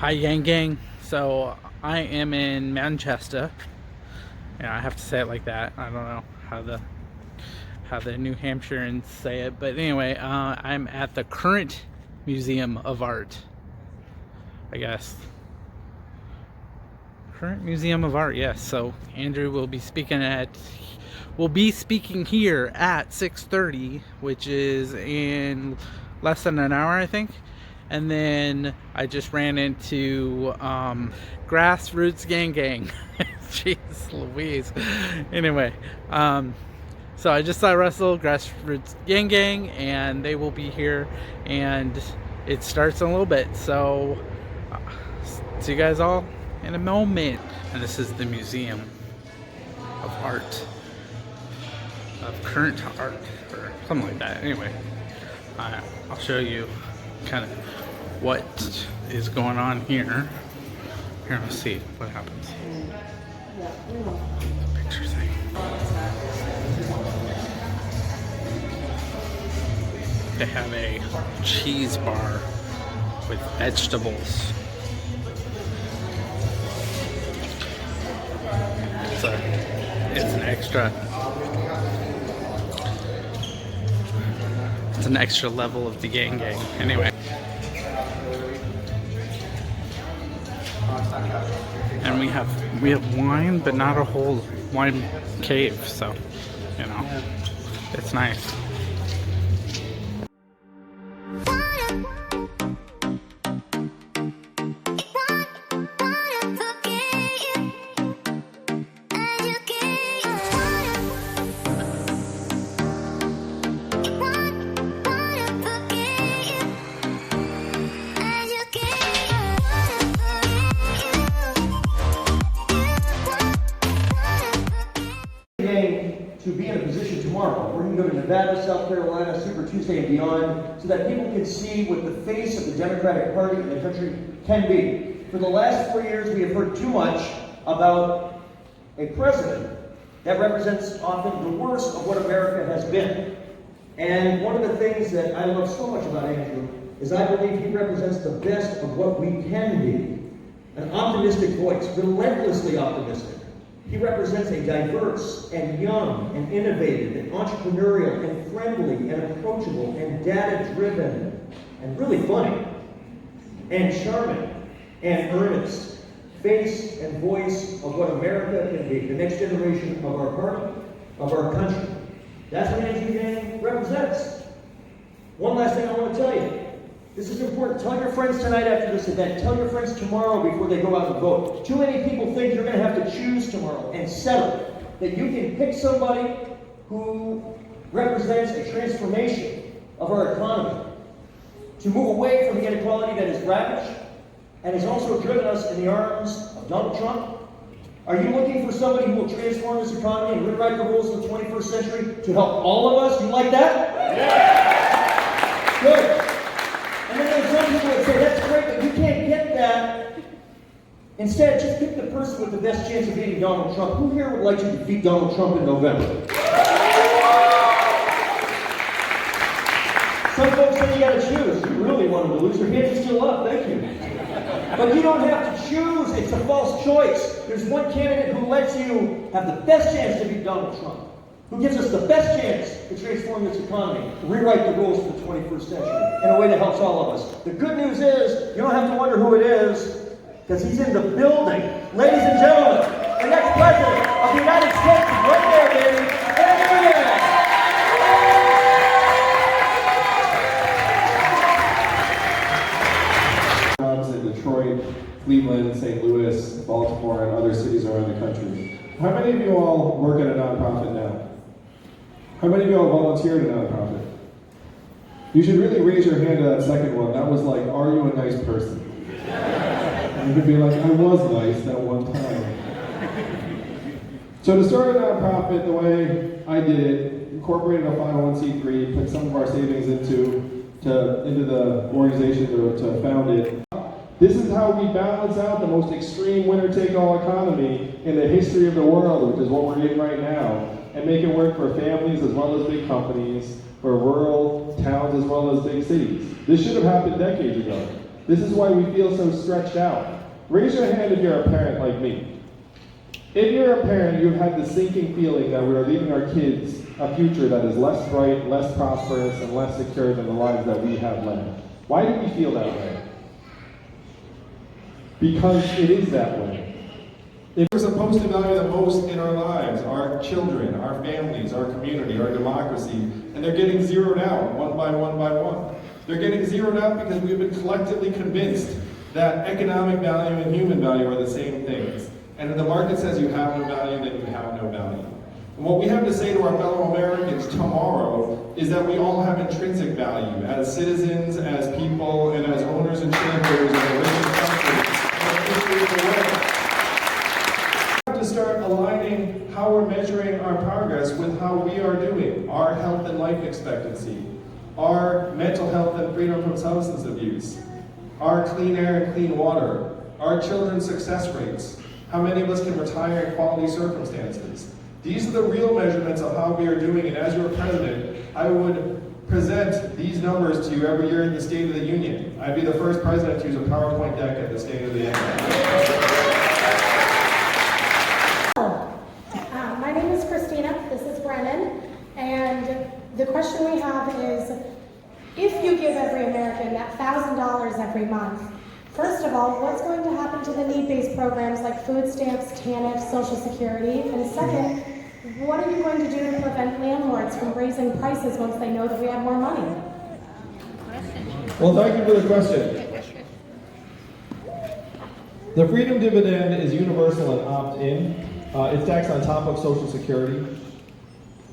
Hi Yang Gang. So I am in Manchester. Yeah, I have to say it like that. I don't know how the New Hampshireans say it, but anyway, I'm at the Current Museum of Art. I guess Current Museum of Art. Yes. So Andrew will be speaking here at 6:30, which is in less than an hour, I think. And then I just ran into Grassroots Gang Gang. Jeez Louise. Anyway, so I just saw Russell, Grassroots Gang Gang, and they will be here, and it starts in a little bit. So see you guys all in a moment. And this is the Museum of Art, of Current Art, or something like that. Anyway, I'll show you kind of what is going on here. Here, let's see what happens. The picture thing. They have a cheese bar with vegetables. It's an extra level of the Gang Gang. Anyway. And we have wine, but not a whole wine cave, so you know, it's nice. To be in a position tomorrow. We're going to go to Nevada, South Carolina, Super Tuesday and beyond, so that people can see what the face of the Democratic Party in the country can be. For the last 4 years, we have heard too much about a president that represents often the worst of what America has been. And one of the things that I love so much about Andrew is I believe he represents the best of what we can be. An optimistic voice, relentlessly optimistic. He represents a diverse and young and innovative and entrepreneurial and friendly and approachable and data-driven and really funny and charming and earnest face and voice of what America can be, the next generation of our party, of our country. That's what NH Gang represents. One last thing I want to tell you. This is important. Tell your friends tonight after this event. Tell your friends tomorrow before they go out and vote. Too many people think you're going to have to choose tomorrow and settle. That you can pick somebody who represents a transformation of our economy. To move away from the inequality that has ravaged and has also driven us in the arms of Donald Trump. Are you looking for somebody who will transform this economy and rewrite the rules of the 21st century to help all of us? You like that? Yeah! Good. And then there's some people that say, that's great, but you can't get that. Instead, just pick the person with the best chance of beating Donald Trump. Who here would like to defeat Donald Trump in November? Some folks say you gotta choose. You really want them to lose. Your hands are still up, thank you. But you don't have to choose, it's a false choice. There's one candidate who lets you have the best chance to beat Donald Trump. Who gives us the best chance to transform this economy, rewrite the rules for the 21st century in a way that helps all of us. The good news is, you don't have to wonder who it is, because he's in the building. Ladies and gentlemen, the next president of the United States is right there, baby. Jobs in Detroit, Cleveland, St. Louis, Baltimore, and other cities around the country. How many of you all work at a nonprofit now? How many of you all volunteer at a nonprofit? You should really raise your hand to that second one. That was like, are you a nice person? And you could be like, I was nice that one time. So to start a nonprofit the way I did it, incorporated a 501c3, put some of our savings into the organization to found it. This is how we balance out the most extreme winner-take-all economy in the history of the world, which is what we're in right now, and make it work for families as well as big companies, for rural towns as well as big cities. This should have happened decades ago. This is why we feel so stretched out. Raise your hand if you're a parent like me. If you're a parent, you've had the sinking feeling that we are leaving our kids a future that is less bright, less prosperous, and less secure than the lives that we have led. Why do we feel that way? Because it is that way. If we're supposed to value the most in our lives, our children, our families, our community, our democracy, and they're getting zeroed out one by one by one. They're getting zeroed out because we've been collectively convinced that economic value and human value are the same things. And if the market says you have no value, then you have no value. And what we have to say to our fellow Americans tomorrow is that we all have intrinsic value as citizens, as people, and as owners and shareholders of a rich country. We have to start aligning how we're measuring our progress with how we are doing, our health and life expectancy, our mental health and freedom from substance abuse, our clean air and clean water, our children's success rates, how many of us can retire in quality circumstances. These are the real measurements of how we are doing, and as your president, I would present these numbers to you every year at the State of the Union. I'd be the first president to use a PowerPoint deck at the State of the Union. My name is Christina, this is Brennan, and the question we have is, if you give every American that $1,000 every month, first of all, what's going to happen to the need-based programs like food stamps, TANF, Social Security? And second, what are you going to do to prevent landlords from raising prices once they know that we have more money? Well, thank you for the question. The freedom dividend is universal and opt-in. It's taxed on top of Social Security,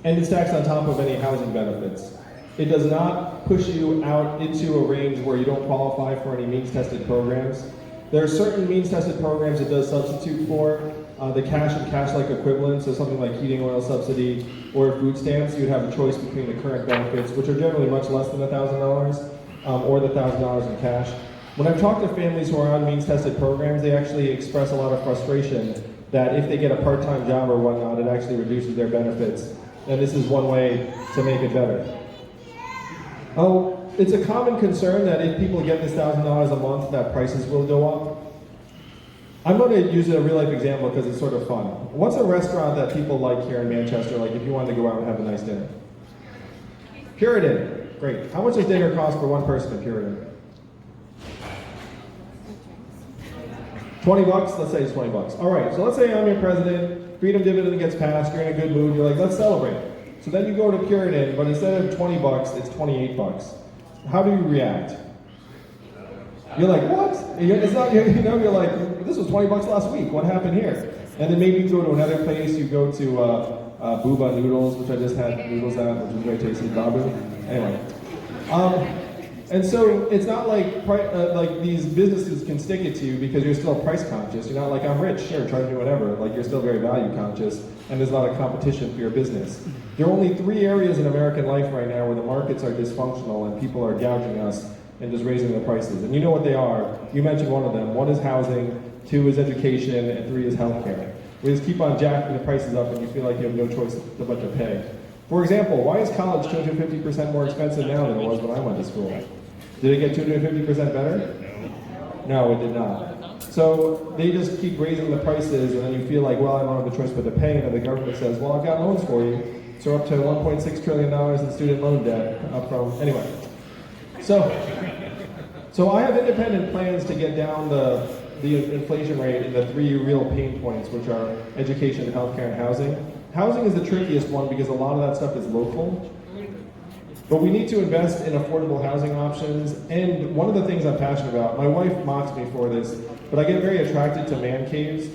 and it's taxed on top of any housing benefits. It does not push you out into a range where you don't qualify for any means-tested programs. There are certain means-tested programs it does substitute for. The cash and cash-like equivalents, so something like heating oil subsidy or food stamps, you'd have a choice between the current benefits, which are generally much less than $1,000, or the $1,000 in cash. When I've talked to families who are on means-tested programs, they actually express a lot of frustration that if they get a part-time job or whatnot, it actually reduces their benefits. And this is one way to make it better. It's a common concern that if people get this $1,000 a month, that prices will go up. I'm going to use a real-life example because it's sort of fun. What's a restaurant that people like here in Manchester, like if you wanted to go out and have a nice dinner? Puritan. Great. How much does dinner cost for one person at Puritan? $20? Let's say it's $20. All right, so let's say I'm your president, freedom dividend gets passed, you're in a good mood, you're like, let's celebrate. So then you go to Puritan, but instead of $20, it's $28. How do you react? You're like, what? It's not, you're like, this was $20 last week, what happened here? And then maybe you go to another place, you go to Booba Noodles, which I just had noodles at, which was very tasty, Babu. Anyway. And so it's not like these businesses can stick it to you because you're still price conscious. You're not like, I'm rich, sure, try to do whatever. Like, you're still very value conscious, and there's a lot of competition for your business. There are only 3 areas in American life right now where the markets are dysfunctional and people are gouging us and just raising the prices. And you know what they are. You mentioned one of them. 1 is housing, 2 is education, and 3 is healthcare. We just keep on jacking the prices up and you feel like you have no choice but to pay. For example, why is college 250% more expensive now than it was when I went to school? Did it get 250% better? No, it did not. So they just keep raising the prices, and then you feel like, well, I don't have a choice but to pay, and then the government says, well, I've got loans for you. So up to $1.6 trillion in student loan debt up from, anyway. So I have independent plans to get down the inflation rate in the 3 real pain points, which are education, healthcare, and housing. Housing is the trickiest one because a lot of that stuff is local. But we need to invest in affordable housing options, and one of the things I'm passionate about, my wife mocks me for this, but I get very attracted to man caves,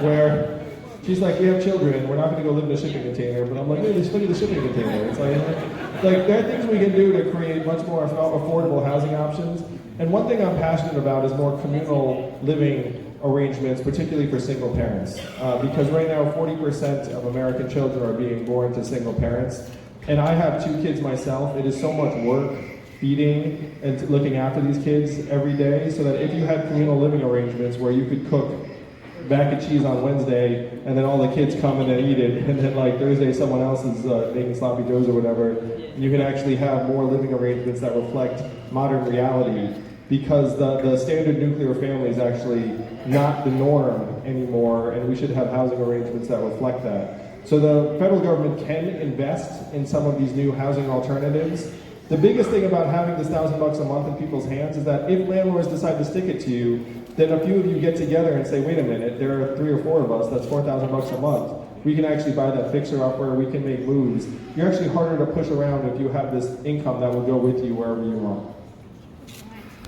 where she's like, we have children, we're not going to go live in a shipping container, but I'm like, hey, just look at the shipping container. It's like there are things we can do to create much more affordable housing options, and one thing I'm passionate about is more communal living arrangements, particularly for single parents, because right now 40% of American children are being born to single parents. And I have 2 kids myself. It is so much work feeding and looking after these kids every day, so that if you had communal living arrangements where you could cook mac and cheese on Wednesday and then all the kids come in and eat it, and then like Thursday someone else is making sloppy joes or whatever, you can actually have more living arrangements that reflect modern reality, because the standard nuclear family is actually not the norm anymore, and we should have housing arrangements that reflect that. So the federal government can invest in some of these new housing alternatives. The biggest thing about having this $1,000 a month in people's hands is that if landlords decide to stick it to you, then a few of you get together and say, wait a minute, there are 3 or 4 of us, that's $4,000 a month. We can actually buy that fixer-upper, we can make moves. You're actually harder to push around if you have this income that will go with you wherever you want.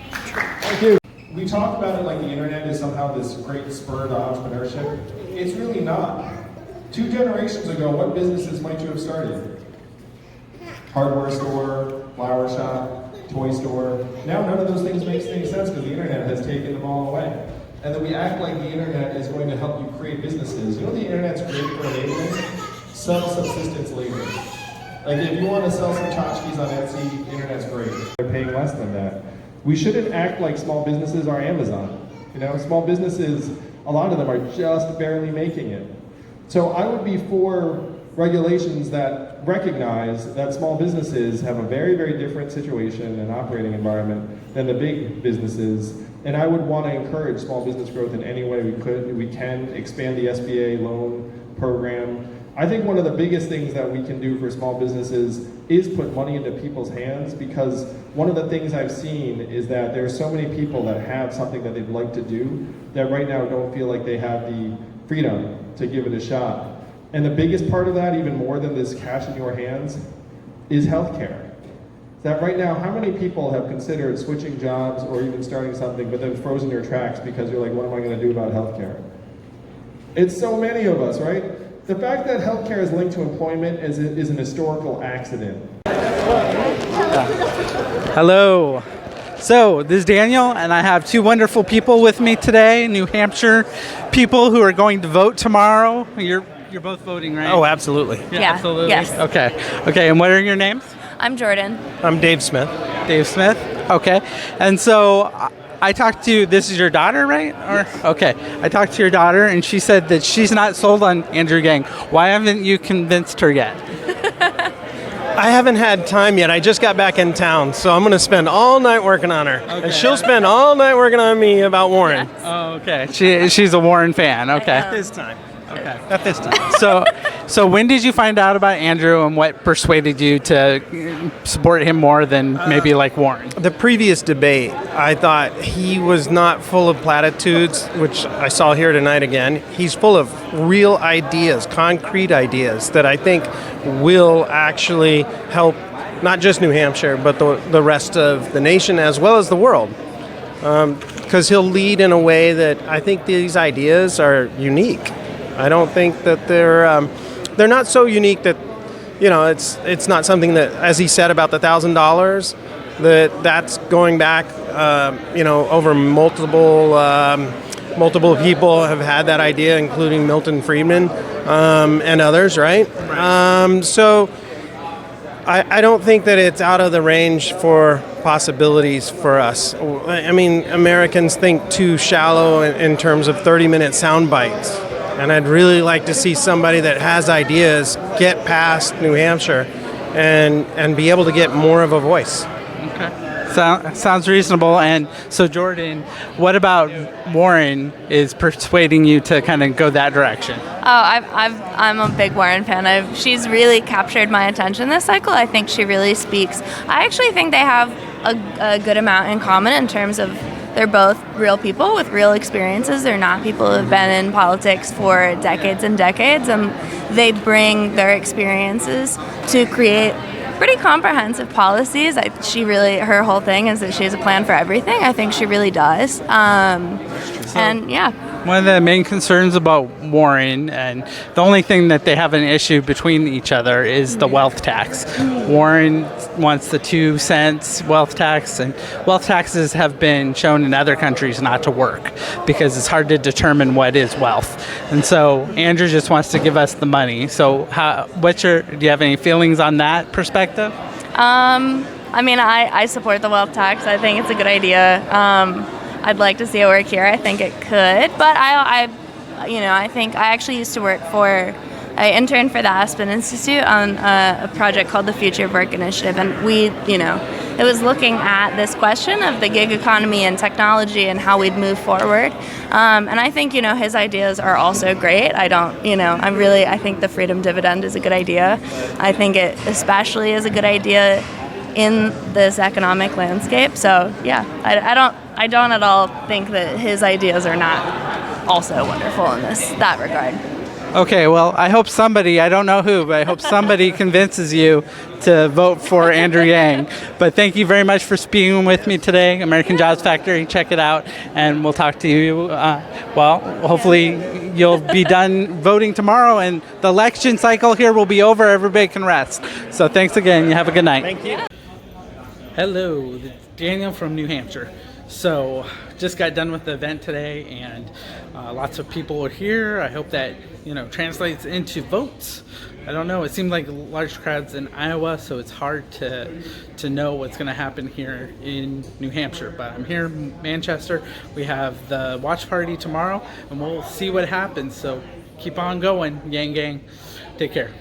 Thank you. We talk about it like the internet is somehow this great spur to entrepreneurship. It's really not. 2 generations ago, what businesses might you have started? Hardware store, flower shop, toy store. Now none of those things makes any sense because the internet has taken them all away. And then we act like the internet is going to help you create businesses. You know what the internet's great for enabling? Self-subsistence labor. Like if you want to sell some tchotchkes on Etsy, the internet's great. They're paying less than that. We shouldn't act like small businesses are Amazon. You know, small businesses, a lot of them are just barely making it. So I would be for regulations that recognize that small businesses have a very, very different situation and operating environment than the big businesses. And I would want to encourage small business growth in any way we can, expand the SBA loan program. I think one of the biggest things that we can do for small businesses is put money into people's hands, because one of the things I've seen is that there are so many people that have something that they'd like to do that right now don't feel like they have the freedom to give it a shot. And the biggest part of that, even more than this cash in your hands, is healthcare. That right now, how many people have considered switching jobs or even starting something but then frozen your tracks because you're like, what am I going to do about healthcare? It's so many of us, right? The fact that healthcare is linked to employment is an historical accident. Hello. So, this is Daniel, and I have 2 wonderful people with me today, New Hampshire people who are going to vote tomorrow. You're both voting, right? Oh, absolutely. Yeah. Absolutely. Yes. Okay, and what are your names? I'm Jordan. I'm Dave Smith. Dave Smith. Okay. And so I talked to, this is your daughter, right? Yes. Okay. I talked to your daughter, and she said that she's not sold on Andrew Yang. Why haven't you convinced her yet? I haven't had time yet. I just got back in town, so I'm going to spend all night working on her. Okay. And she'll spend all night working on me about Warren. Yes. Oh, okay. She's a Warren fan. Okay. This time. Okay. Not this time. So when did you find out about Andrew, and what persuaded you to support him more than maybe like Warren? The previous debate, I thought he was not full of platitudes, which I saw here tonight again. He's full of real ideas, concrete ideas that I think will actually help not just New Hampshire, but the rest of the nation as well as the world. Because he'll lead in a way that I think these ideas are unique. I don't think that they're not so unique that, you know, it's not something that, as he said about the $1,000, that's going back, over multiple people have had that idea, including Milton Friedman and others, right? So I don't think that it's out of the range for possibilities for us. I mean, Americans think too shallow in terms of 30-minute sound bites. And I'd really like to see somebody that has ideas get past New Hampshire and be able to get more of a voice. Okay. Sounds reasonable. And so, Jordan, what about Warren is persuading you to kind of go that direction? Oh, I'm a big Warren fan. She's really captured my attention this cycle. I think she really speaks. I actually think they have a good amount in common in terms of they're both real people with real experiences. They're not people who have been in politics for decades and decades, and they bring their experiences to create pretty comprehensive policies. Her whole thing is that she has a plan for everything. I think she really does. And yeah. One of the main concerns about Warren, and the only thing that they have an issue between each other, is the wealth tax. Warren wants the 2 cents wealth tax, and wealth taxes have been shown in other countries not to work because it's hard to determine what is wealth. And so Andrew just wants to give us the money. So do you have any feelings on that perspective? I mean, I support the wealth tax. I think it's a good idea. I'd like to see it work here. I think it could, but I think I actually used to work for I interned for the Aspen Institute on a project called the Future of Work Initiative, and it was looking at this question of the gig economy and technology and how we'd move forward. And I think, his ideas are also great. I think the freedom dividend is a good idea. I think it especially is a good idea in this economic landscape. So yeah, I don't at all think that his ideas are not also wonderful in that regard. Okay, well, I hope somebody, I don't know who, but I hope somebody convinces you to vote for Andrew Yang. But thank you very much for speaking with me today, American Jobs Factory. Check it out, and we'll talk to you. Hopefully you'll be done voting tomorrow, and the election cycle here will be over. Everybody can rest. So thanks again. You have a good night. Thank you. Hello, Daniel from New Hampshire. So just got done with the event today, and lots of people were here. I hope that translates into votes. I don't know. It seemed like large crowds in Iowa, so it's hard to know what's going to happen here in New Hampshire. But I'm here in Manchester. We have the watch party tomorrow, and we'll see what happens. So keep on going, Yang Gang. Take care.